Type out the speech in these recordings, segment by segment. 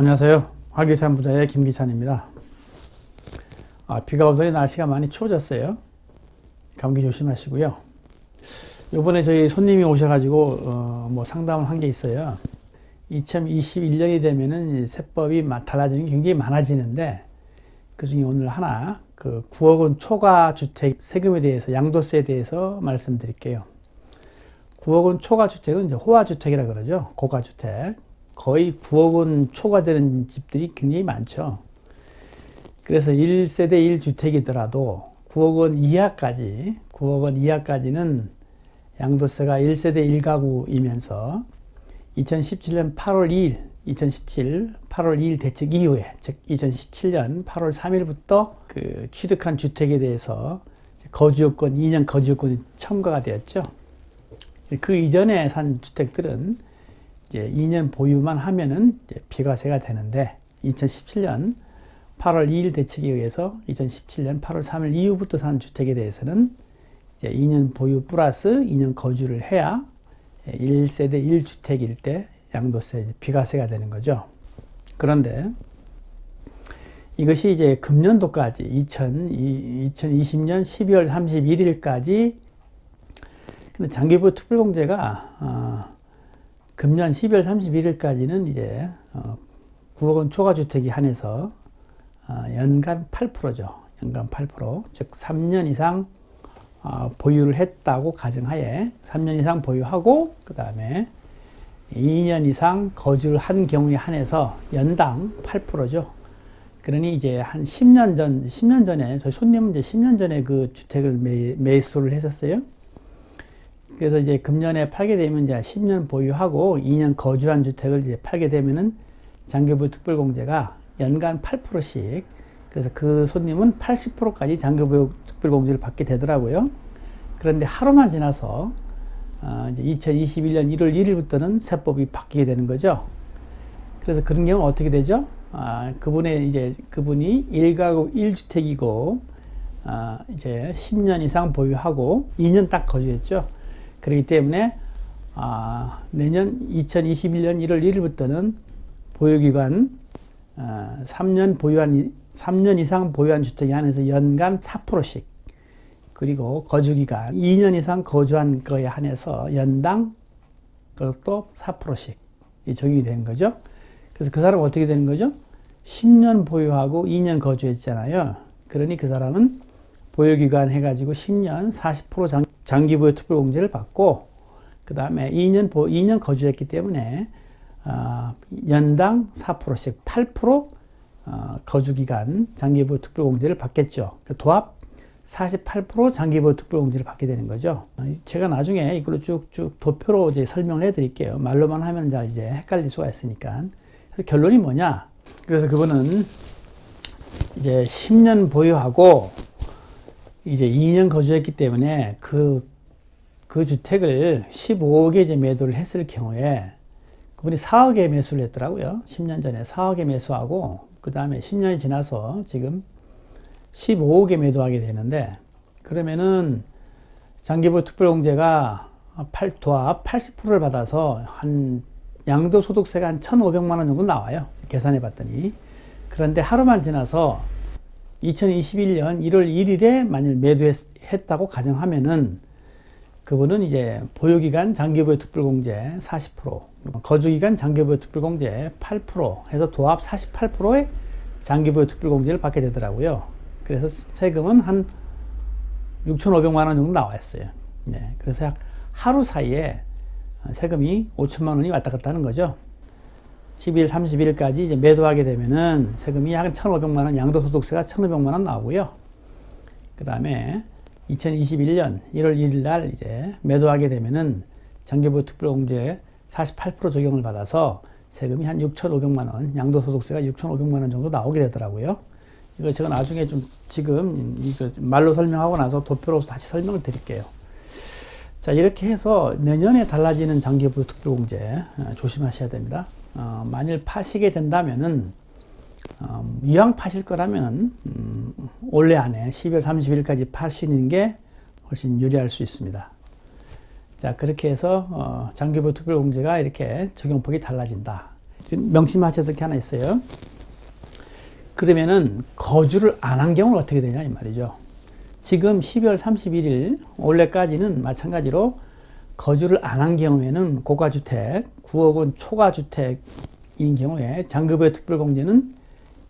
안녕하세요. 활기찬 부자의 김기찬입니다. 비가 오더니 날씨가 많이 추워졌어요. 감기 조심하시고요. 요번에 저희 손님이 오셔가지고 상담을 한 게 있어요. 2021년이 되면은 세법이 달라지는 게 굉장히 많아지는데, 그 중에 오늘 하나 9억 원 초과 주택 세금에 대해서, 양도세에 대해서 말씀드릴게요. 9억 원 초과 주택은 이제 호화주택이라 그러죠. 고가주택. 거의 9억 원 초과되는 집들이 굉장히 많죠. 그래서 1세대 1주택이더라도 9억 원 이하까지는 양도세가 1세대 1가구이면서 2017년 8월 2일, 2017 8월 2일 대책 이후에, 즉 2017년 8월 3일부터 취득한 주택에 대해서 거주요건, 2년 거주요건이 첨가가 되었죠. 그 이전에 산 주택들은 이제 2년 보유만 하면은 이제 비과세가 되는데, 2017년 8월 2일 대책에 의해서 2017년 8월 3일 이후부터 산 주택에 대해서는 이제 2년 보유 플러스 2년 거주를 해야 1세대 1주택일 때 양도세 비과세가 되는 거죠. 그런데 이것이 이제 금년도까지 2020년 12월 31일까지, 근데 장기보유 특별공제가 금년 12월 31일까지는 이제 9억 원 초과주택이 한해서 연간 8%죠. 연간 8%. 즉 3년 이상 보유를 했다고 가정하에 3년 이상 보유하고 그 다음에 2년 이상 거주를 한 경우에 한해서 연당 8%죠. 그러니 이제 한 10년 전에 저희 손님은 이제 10년 전에 그 주택을 매수를 했었어요. 그래서 이제 금년에 팔게 되면 이제 10년 보유하고 2년 거주한 주택을 이제 팔게 되면은 장기보유 특별공제가 연간 8%씩, 그래서 그 손님은 80%까지 장기보유 특별공제를 받게 되더라고요. 그런데 하루만 지나서 이제 2021년 1월 1일부터는 세법이 바뀌게 되는 거죠. 그래서 그런 경우 어떻게 되죠? 그분이 1가구 1주택이고 이제 10년 이상 보유하고 2년 딱 거주했죠. 그렇기 때문에 내년 2021년 1월 1일부터는 보유기간 3년 이상 보유한 주택에 한해서 연간 4%씩, 그리고 거주기간 2년 이상 거주한 거에 한해서 연당 그것도 4%씩 적용이 되는 거죠. 그래서 그 사람은 어떻게 되는 거죠? 10년 보유하고 2년 거주했잖아요. 그러니 그 사람은 보유기간 해가지고 10년 40% 장기보유 특별공제를 받고, 그 다음에 2년 거주했기 때문에 연당 4%씩 8% 거주기간 장기보유 특별공제를 받겠죠. 도합 48% 장기보유 특별공제를 받게 되는 거죠. 제가 나중에 이걸로 쭉쭉 도표로 이제 설명을 해드릴게요. 말로만 하면 잘 이제 헷갈릴 수가 있으니까. 그래서 결론이 뭐냐? 그래서 그분은 이제 10년 보유하고 이제 2년 거주했기 때문에 그 주택을 15억에 이제 매도를 했을 경우에 그분이 4억에 매수를 했더라고요. 10년 전에 4억에 매수하고 그 다음에 10년이 지나서 지금 15억에 매도하게 되는데, 그러면은 장기보유 특별공제가 도합 80%를 받아서 한 양도소득세가 한 1,500만 원 정도 나와요. 계산해 봤더니. 그런데 하루만 지나서 2021년 1월 1일에 만일 매도했다고 가정하면은 그분은 이제 보유기간 장기보유 특별공제 40%, 거주기간 장기보유 특별공제 8% 해서 도합 48%의 장기보유 특별공제를 받게 되더라고요. 그래서 세금은 한 6,500만 원 정도 나왔어요. 네, 그래서 약 하루 사이에 세금이 5천만 원이 왔다 갔다 하는 거죠. 12일 31일까지 이제 매도하게 되면은 세금이 약 1,500만 원, 양도소득세가 1,500만 원 나오고요. 그 다음에 2021년 1월 1일 날 이제 매도하게 되면은 장기보유 특별공제 48% 적용을 받아서 세금이 한 6,500만 원, 양도소득세가 6,500만 원 정도 나오게 되더라고요. 이거 제가 나중에 지금 이거 말로 설명하고 나서 도표로 다시 설명을 드릴게요. 자, 이렇게 해서 내년에 달라지는 장기보유 특별공제 조심하셔야 됩니다. 만일 파시게 된다면은 이왕 파실 거라면 올해 안에 12월 30일까지 파시는 게 훨씬 유리할 수 있습니다. 자, 그렇게 해서 장기보유 특별공제가 이렇게 적용폭이 달라진다. 명심하셔야 될 게 하나 있어요. 그러면은 거주를 안 한 경우는 어떻게 되냐 이 말이죠. 지금 12월 31일 올해까지는 마찬가지로 거주를 안 한 경우에는 고가주택, 9억 원 초과주택인 경우에 장기부여 특별공제는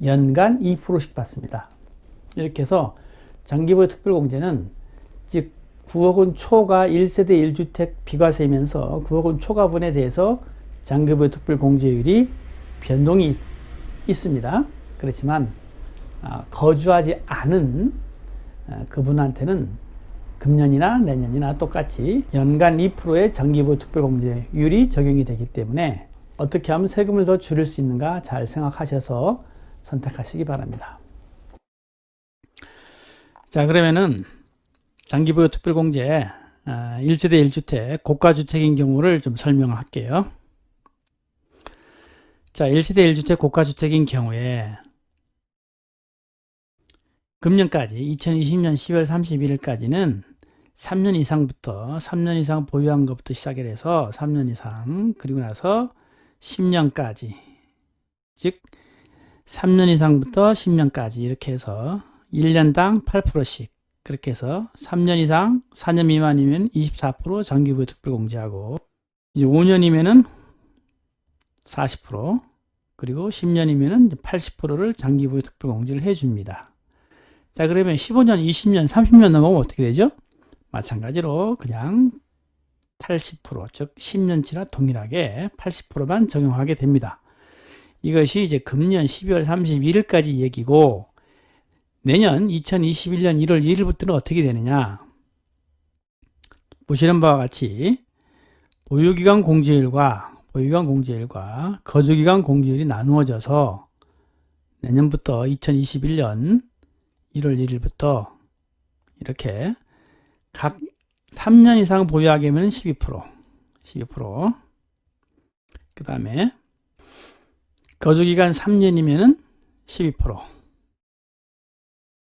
연간 2%씩 받습니다. 이렇게 해서 장기부여 특별공제는 즉 9억 원 초과 1세대 1주택 비과세이면서 9억 원 초과분에 대해서 장기부여 특별공제율이 변동이 있습니다. 그렇지만 거주하지 않은 그분한테는 금년이나 내년이나 똑같이 연간 2%의 장기부여 특별공제율이 적용이 되기 때문에 어떻게 하면 세금을 더 줄일 수 있는가 잘 생각하셔서 선택하시기 바랍니다. 자, 그러면은 장기부여 특별공제 1세대 1주택 고가주택인 경우를 좀 설명할게요. 자, 1세대 1주택 고가주택인 경우에 금년까지 2020년 10월 31일까지는 3년 이상부터 3년 이상 보유한 것부터 시작을 해서 3년 이상 그리고 나서 10년까지 즉 3년 이상부터 10년까지 이렇게 해서 1년당 8%씩 그렇게 해서 3년 이상 4년 미만이면 24% 장기부여 특별공제하고 이제 5년이면은 40% 그리고 10년이면은 80%를 장기부여 특별공제를 해줍니다. 자, 그러면 15년, 20년, 30년 넘어가면 어떻게 되죠? 마찬가지로 그냥 80%, 즉 10년치나 동일하게 80%만 적용하게 됩니다. 이것이 이제 금년 12월 31일까지 얘기고 내년 2021년 1월 1일부터는 어떻게 되느냐? 보시는 바와 같이 보유기간 공제율과 거주기간 공제율이 나누어져서 내년부터 2021년 1월 1일부터 이렇게 각 3년 이상 보유하게 되면 12%, 그 다음에 거주기간 3년이면 12%,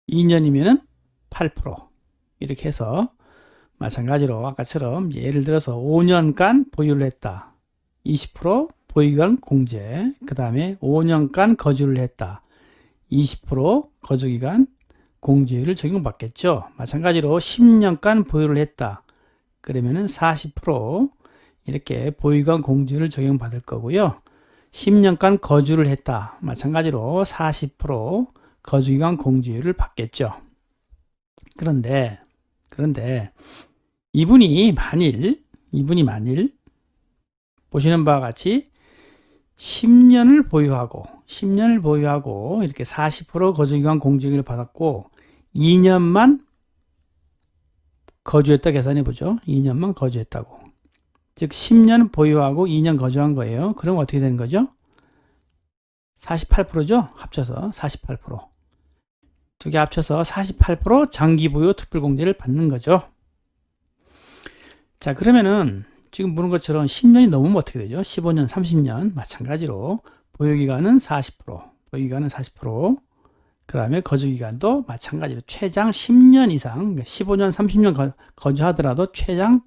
2년이면 8% 이렇게 해서 마찬가지로 아까처럼 예를 들어서 5년간 보유를 했다. 20% 보유기간 공제, 그 다음에 5년간 거주를 했다. 20% 거주기간 공제율을 적용받겠죠. 마찬가지로 10년간 보유를 했다. 그러면은 40% 이렇게 보유기간 공제율을 적용받을 거고요. 10년간 거주를 했다. 마찬가지로 40% 거주기간 공제율을 받겠죠. 그런데 이분이 만일 보시는 바와 같이 10년을 보유하고 이렇게 40% 거주기간 공제율을 받았고 2년만 거주했다 계산해 보죠. 2년만 거주했다고. 즉 10년 보유하고 2년 거주한 거예요. 그럼 어떻게 되는 거죠? 48%죠? 합쳐서 48%. 두 개 합쳐서 48% 장기부여 특별공제를 받는 거죠. 자, 그러면은 지금 보는 것처럼 10년이 넘으면 어떻게 되죠? 15년, 30년 마찬가지로 보유기간은 40%, 그 다음에 거주기간도 마찬가지로 최장 10년 이상, 15년, 30년 거주하더라도 최장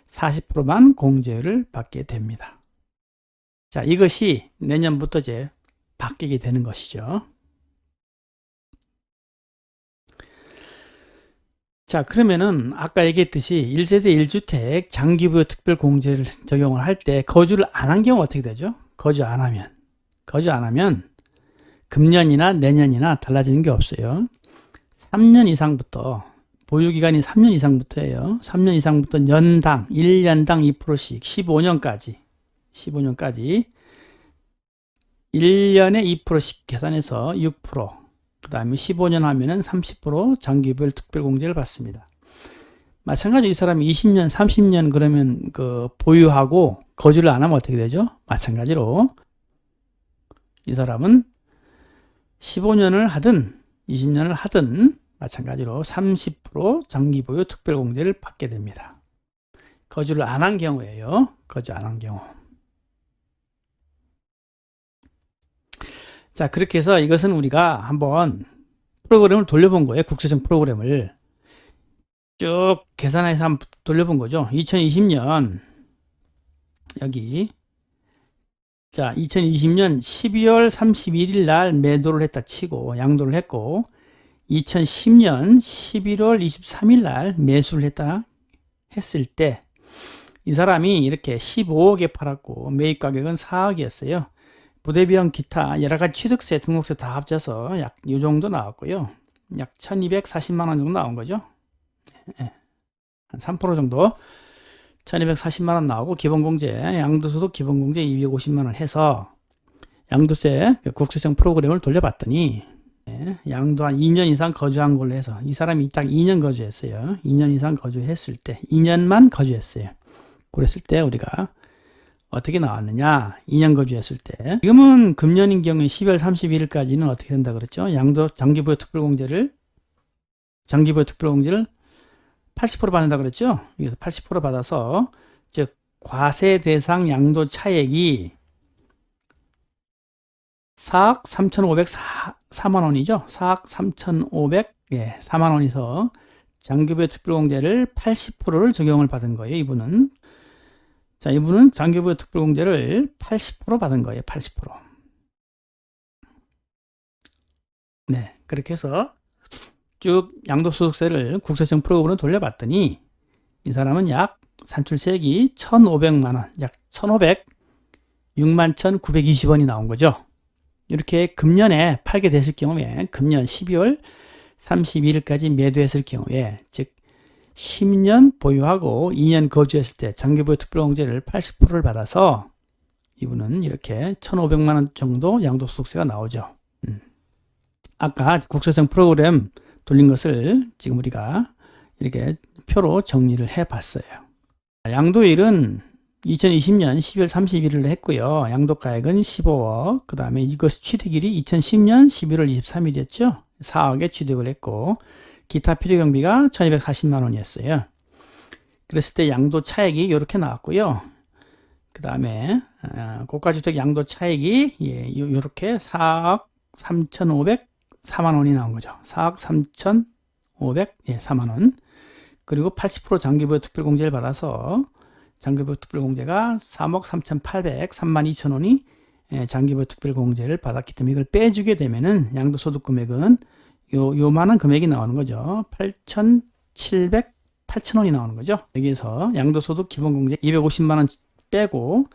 40%만 공제율을 받게 됩니다. 자, 이것이 내년부터 이제 바뀌게 되는 것이죠. 자, 그러면은 아까 얘기했듯이 1세대 1주택 장기부여 특별공제를 적용을 할 때 거주를 안 한 경우 어떻게 되죠? 거주 안 하면 금년이나 내년이나 달라지는 게 없어요. 3년 이상부터 보유기간이 3년 이상부터예요. 3년 이상부터 연당 1년당 2%씩 15년까지 1년에 2%씩 계산해서 6%, 그 다음에 15년 하면은 30% 장기부여 특별공제를 받습니다. 마찬가지로 이 사람이 20년, 30년 그러면 그 보유하고 거주를 안 하면 어떻게 되죠? 마찬가지로 이 사람은 15년을 하든 20년을 하든 마찬가지로 30% 장기부여 특별공제를 받게 됩니다. 거주를 안 한 경우에요. 거주 안 한 경우. 자, 그렇게 해서 이것은 우리가 한번 프로그램을 돌려본 거예요. 국세청 프로그램을 쭉 계산해서 한번 돌려본 거죠. 2020년 여기 자, 2020년 12월 31일 날 매도를 했다 치고 양도를 했고 2010년 11월 23일 날 매수를 했다 했을 때 이 사람이 이렇게 15억에 팔았고 매입 가격은 4억이었어요. 부대비용 기타 여러가지 취득세 등록세 다 합쳐서 약 이 정도 나왔고요. 약 1240만 원 정도 나온 거죠. 한 3% 정도 1240만 원 나오고 기본공제 양도소득 기본공제 250만 원 해서 양도세 국세청 프로그램을 돌려봤더니 양도 한 2년 이상 거주한 걸로 해서 이 사람이 딱 2년 거주했어요. 2년 이상 거주했을 때 2년만 거주했어요. 그랬을 때 우리가 어떻게 나왔느냐? 2년 거주했을 때 지금은 금년인 경우에 12월 31일까지는 어떻게 된다 그랬죠? 장기부여 특별공제를 80% 받는다 그랬죠? 여기서 80% 받아서 즉 과세 대상 양도 차액이 4억 3,504만 원이죠. 4억 3,504만 원에서 장기부여 특별공제를 80%를 적용을 받은 거예요. 이분은 장기부여 특별공제를 80% 받은 거예요. 80%. 네, 그렇게 해서 쭉 양도소득세를 국세청 프로그램으로 돌려봤더니 이 사람은 약 산출세액이 1,500만 원, 약 61,920원이 나온 거죠. 이렇게 금년에 팔게 됐을 경우에 금년 12월 31일까지 매도했을 경우에 즉 10년 보유하고 2년 거주했을 때 장기부여 특별공제를 80%를 받아서 이분은 이렇게 1,500만 원 정도 양도소득세가 나오죠. 아까 국세청 프로그램 돌린 것을 지금 우리가 이렇게 표로 정리를 해 봤어요. 양도일은 2020년 12월 31일로 했고요. 양도가액은 15억. 그 다음에 이것 취득일이 2010년 11월 23일이었죠. 4억에 취득을 했고 기타 필요경비가 1240만 원이었어요. 그랬을 때 양도 차액이 이렇게 나왔고요. 그 다음에 고가주택 양도 차액이 이렇게 4억 3,504만 원이 나온 거죠. 4억 3,504만 원. 그리고 80% 장기부여 특별공제를 받아서 장기부여 특별공제가 3억 3,800, 32,000원이 장기부여 특별공제를 받았기 때문에 이걸 빼주게 되면은 양도소득 금액은 요만한 금액이 나오는 거죠. 8,700, 8,000원이 나오는 거죠. 여기에서 양도소득 기본공제 250만 원 빼고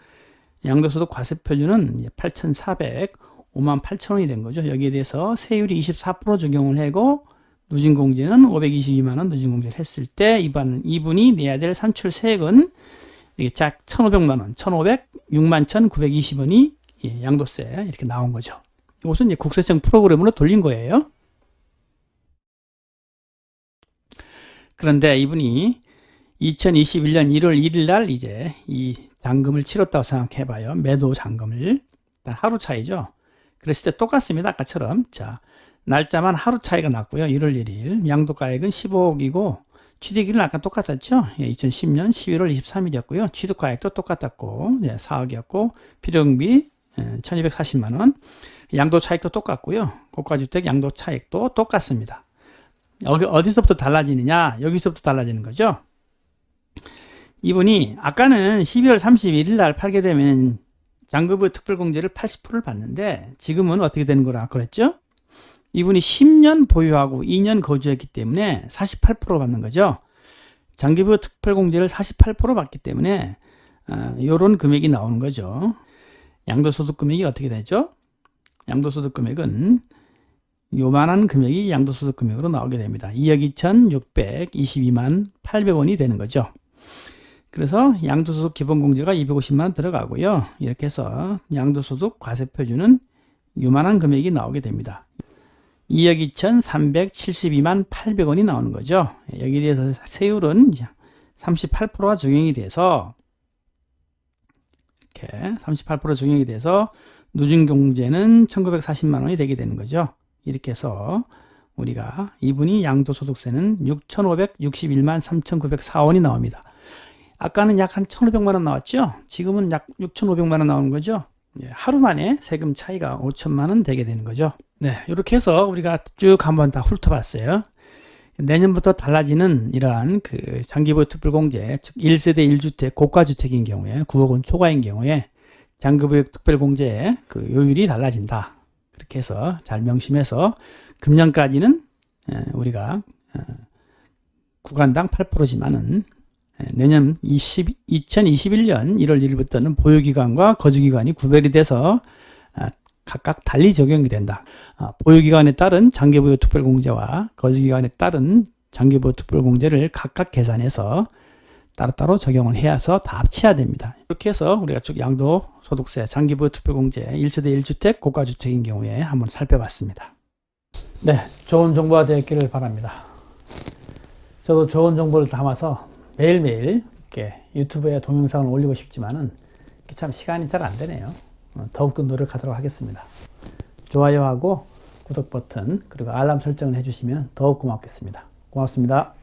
양도소득 과세표준은 8,400, 58,000원이 된 거죠. 여기에 대해서 세율이 24% 적용을 하고 누진공제는 522만 원 누진공제를 했을 때 이분이 내야 될 산출세액은 이게 짝 1,500만 원, 61,920원이 양도세 이렇게 나온 거죠. 이것은 이제 국세청 프로그램으로 돌린 거예요. 그런데 이분이 2021년 1월 1일 날 이제 이 잔금을 치렀다고 생각해 봐요. 매도 잔금을. 하루 차이죠. 그랬을 때 똑같습니다. 아까처럼. 자, 날짜만 하루 차이가 났고요. 1월 1일. 양도가액은 15억이고 취득일은 아까 똑같았죠. 2010년 11월 23일이었고요. 취득가액도 똑같았고 4억이었고 필요경비 1240만 원. 양도 차익도 똑같고요. 고가주택 양도 차익도 똑같습니다. 어디서부터 달라지느냐? 여기서부터 달라지는 거죠. 이분이 아까는 12월 31일 날 팔게 되면 장기부여 특별공제를 80%를 받는데 지금은 어떻게 되는 거라 그랬죠? 이분이 10년 보유하고 2년 거주했기 때문에 48% 받는 거죠. 장기부여 특별공제를 48% 받기 때문에 이런 금액이 나오는 거죠. 양도소득 금액이 어떻게 되죠? 양도소득 금액은 요만한 금액이 양도소득 금액으로 나오게 됩니다. 2억 2,622만 800원이 되는 거죠. 그래서 양도소득 기본공제가 250만 원 들어가고요. 이렇게 해서 양도소득 과세표준은 요만한 금액이 나오게 됩니다. 2억 2,372만 800원이 나오는 거죠. 여기에 대해서 세율은 38%가 적용이 돼서 이렇게 38% 적용이 돼서 누진공제는 1,940만 원이 되게 되는 거죠. 이렇게 해서 우리가 이분이 양도소득세는 6,561만 3,904원이 나옵니다. 아까는 약 한 1,500만 원 나왔죠? 지금은 약 6,500만 원 나오는 거죠? 하루 만에 세금 차이가 5천만 원 되게 되는 거죠. 네, 이렇게 해서 우리가 쭉 한번 다 훑어봤어요. 내년부터 달라지는 이러한 장기부여 특별공제, 즉 1세대 1주택 고가주택인 경우에 9억 원 초과인 경우에 장기보육 특별공제의 그 요율이 달라진다. 그렇게 해서 잘 명심해서 금년까지는 우리가 구간당 8%지만은 내년 2021년 1월 1일부터는 보유기간과 거주기간이 구별이 돼서 각각 달리 적용이 된다. 보유기간에 따른 장기보유 특별공제와 거주기간에 따른 장기보유 특별공제를 각각 계산해서 따로따로 적용을 해서 다 합쳐야 됩니다. 이렇게 해서 우리가 쭉 양도소득세 장기보유 특별공제 1세대 1주택 고가주택인 경우에 한번 살펴봤습니다. 네, 좋은 정보가 되었기를 바랍니다. 저도 좋은 정보를 담아서 매일매일 이렇게 유튜브에 동영상을 올리고 싶지만은 참 시간이 잘 안 되네요. 더욱더 노력하도록 하겠습니다. 좋아요하고 구독 버튼 그리고 알람 설정을 해주시면 더욱 고맙겠습니다. 고맙습니다.